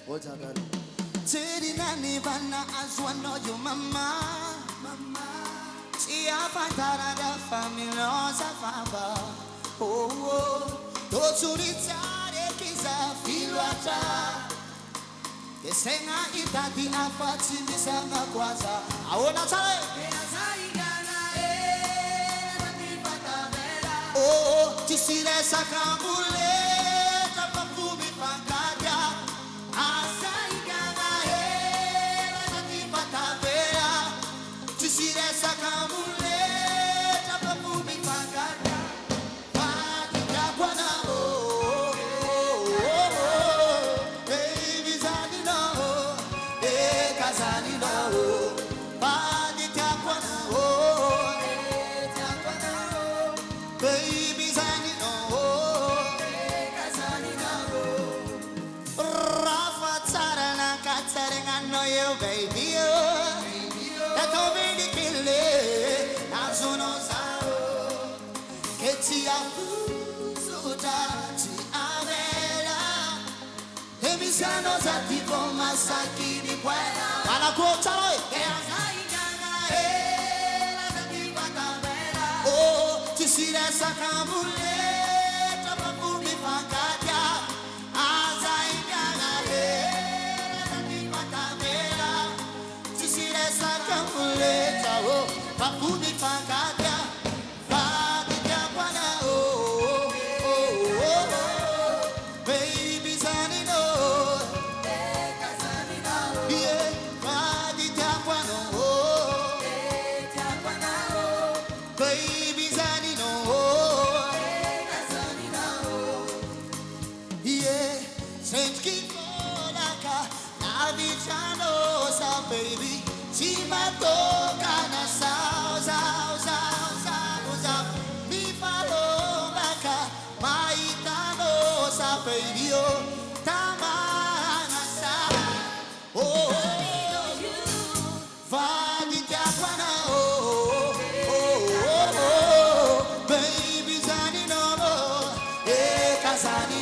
What's up, daddy? Teddy nani bana azwano yo mama. Tia pantara da familosa faba. Oh, tozuritare kiza filwata. Kesenga itati afati misanga kwaza. Aona tale. Oh, tisire sakambule tapafumi pangada. Baby, that don't really kill it. I'm so no sorrow. Keti afuzuta ti avela. Emisano za tipo masaki di buena. Ala kuota loy. Oh, ti si resa kamule. Tapapumi pangada. Papumi pangada, fadika wana oh oh oh, baby zanino, yeah, fadika wana oh, baby zanino, yeah, sent kifolaka, navichano sa baby, chimatoka na sa. Baby, oh, tamana sa, oh, vadita pana, oh, oh, oh, baby, zanino, kasani.